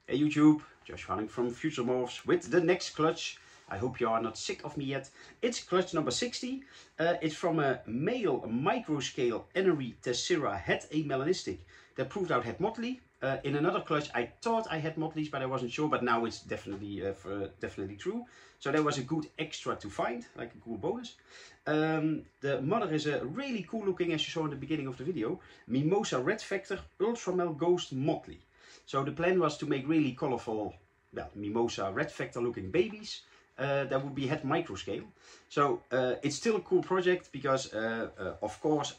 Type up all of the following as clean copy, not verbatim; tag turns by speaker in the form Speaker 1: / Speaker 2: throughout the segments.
Speaker 1: Hey YouTube, Josh running from Future-Morphs with the next clutch. I hope you are not sick of me yet. It's clutch number 60. It's from a male Microscale Enery Tessera had a melanistic that proved out had Motley. In another clutch I thought I had Motleys, but I wasn't sure, but now it's definitely true. So that was a good extra to find, like a cool bonus. The mother is a really cool looking, as you saw in the beginning of the video, Mimosa Red Factor Ultramel Ghost Motley. So the plan was to make really colorful, well, Mimosa Red Factor looking babies that would be had Microscale. So it's still a cool project because of course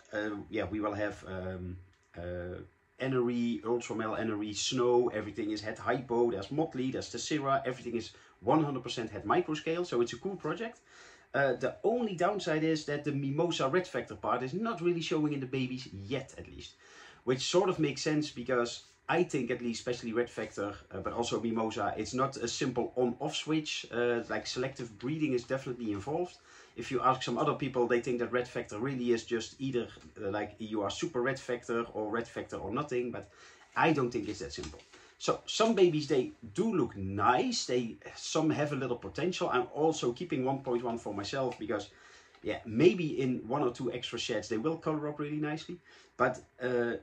Speaker 1: yeah, we will have Enery, Ultramel, Enery, Snow, everything is had Hypo, there's Motley, there's Tessera, everything is 100% had Microscale, so it's a cool project. The only downside is that the Mimosa Red Factor part is not really showing in the babies yet, at least. Which sort of makes sense because I think, at least, especially Red Factor, but also Mimosa, it's not a simple on-off switch. Like selective breeding is definitely involved. If you ask some other people, they think that Red Factor really is just either like you are super Red Factor or nothing, but I don't think it's that simple. So some babies, they do look nice. Some have a little potential. I'm also keeping 1.1 for myself because, yeah, maybe in 1 or 2 extra sheds they will color up really nicely. But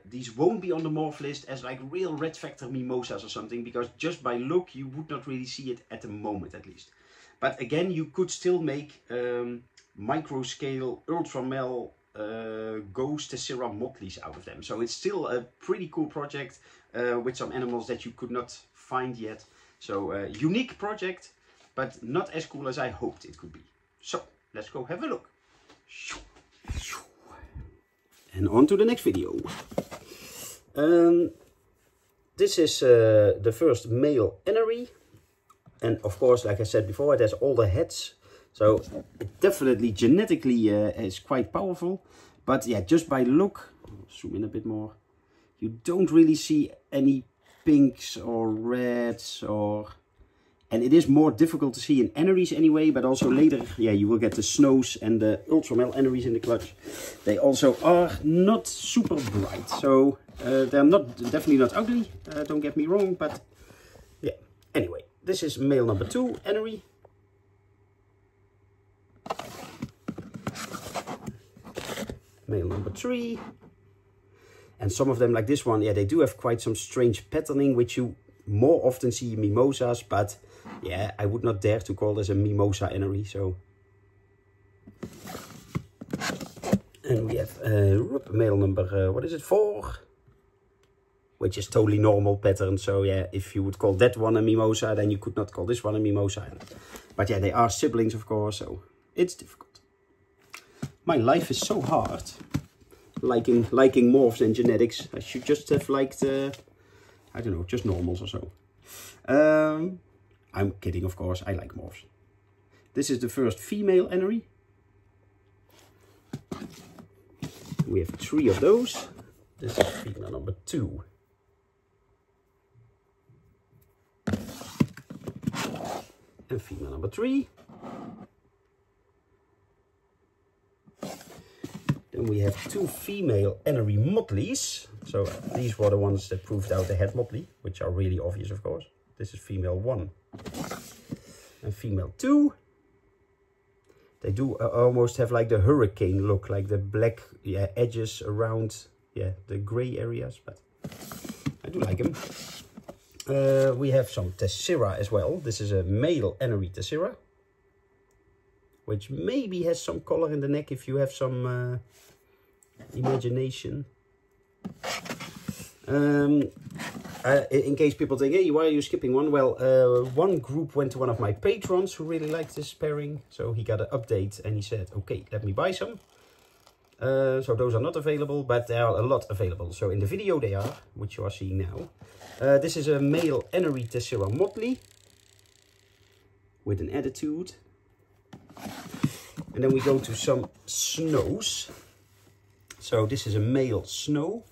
Speaker 1: these won't be on the morph list as like real Red Factor Mimosas or something, because just by look you would not really see it at the moment, at least. But again, you could still make Microscale, Ultramel, Ghost, Tessera, Motleys out of them. So it's still a pretty cool project with some animals that you could not find yet. So unique project, but not as cool as I hoped it could be. So let's go have a look. And on to the next video. This is the first male Enery. And of course, like I said before, it has all the heads. So it definitely genetically is quite powerful. But yeah, just by look, zoom in a bit more, you don't really see any pinks or reds or... And it is more difficult to see in Enerys anyway, but also later, yeah, you will get the Snows and the Ultramel Enerys in the clutch. They also are not super bright, so they're definitely not ugly, don't get me wrong, but yeah. Anyway, this is male number 2, Enery. Male number 3. And some of them, like this one, yeah, they do have quite some strange patterning, which you more often see in Mimosas, but yeah, I would not dare to call this a Mimosa Enery, so. And we have male number, what is it, 4? Which is totally normal pattern, so yeah, if you would call that one a Mimosa, then you could not call this one a Mimosa. But yeah, they are siblings, of course, so it's difficult. My life is so hard, liking morphs and genetics. I should just have liked, I don't know, just normals or so. I'm kidding, of course, I like morphs. This is the first female Enery. We have 3 of those. This is female number 2. And female number 3. Then we have 2 female Enery Motleys. So these were the ones that proved out they had Motley, which are really obvious, of course. This is female 1 and female 2. They do almost have like the hurricane look, like the black, yeah, edges around, yeah, the gray areas, but I do like them. We have some Tessera as well. This is a male Enery Tessera, which maybe has some color in the neck if you have some imagination. In case people think, hey, why are you skipping one? Well, one group went to one of my patrons who really liked this pairing, so he got an update and he said, okay, let me buy some. So those are not available, but there are a lot available. So in the video they are, which you are seeing now. This is a male Enery Tessera Motley with an attitude. And then we go to some Snows. So this is a male Snow.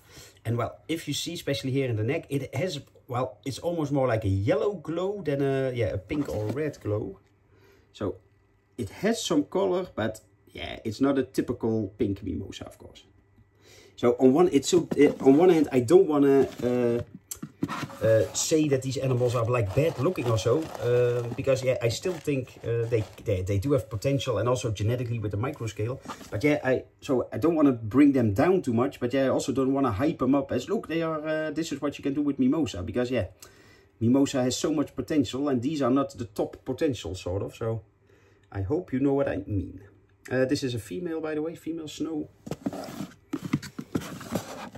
Speaker 1: And well, if you see, especially here in the neck, it has, well, it's almost more like a yellow glow than a pink or red glow. So it has some color, but yeah, it's not a typical pink Mimosa, of course. So on one hand, I don't want to say that these animals are like bad looking or so, because yeah, I still think they do have potential, and also genetically with the microscale. But yeah, so I don't want to bring them down too much, but yeah, I also don't want to hype them up as, look, they are, this is what you can do with Mimosa, because yeah, Mimosa has so much potential, and these are not the top potential, sort of. So I hope you know what I mean. This is a female, by the way, female snow.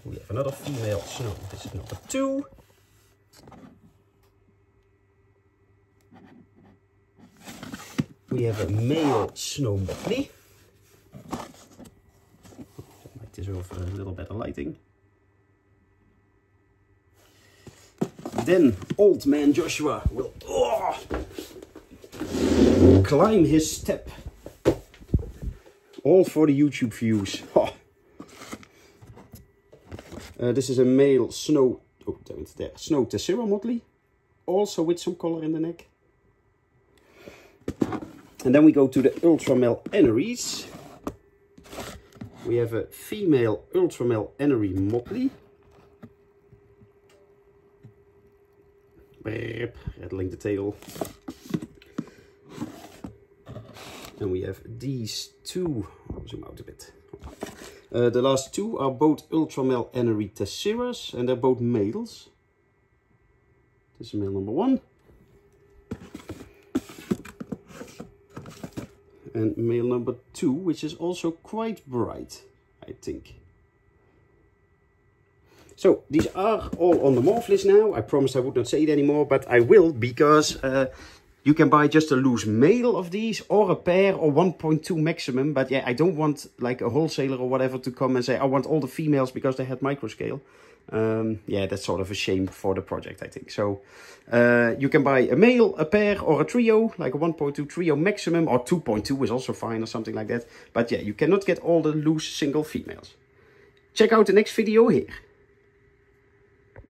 Speaker 1: We have another female snow. This is number 2. We have a male snow Motley. Might deserve a little better lighting. Then old man Joshua will climb his step. All for the YouTube views. Oh. This is a male snow, oh, damn it, there, snow Tessera Motley, also with some color in the neck. And then we go to the Ultramel Enerys. We have a female Ultramel Enery Motley. Rattling the tail. And we have these 2, I'll zoom out a bit. The last 2 are both Ultramel Enery Tesseras, and they're both males. This is male number 1. And male number 2, which is also quite bright, I think. So these are all on the morph list now. I promised I would not say it anymore, but I will, because you can buy just a loose male of these, or a pair, or 1.2 maximum. But yeah, I don't want like a wholesaler or whatever to come and say, I want all the females because they had microscale. Yeah, that's sort of a shame for the project, I think. So you can buy a male, a pair, or a trio, like a 1.2 trio maximum, or 2.2 is also fine, or something like that. But yeah, you cannot get all the loose single females. Check out the next video here.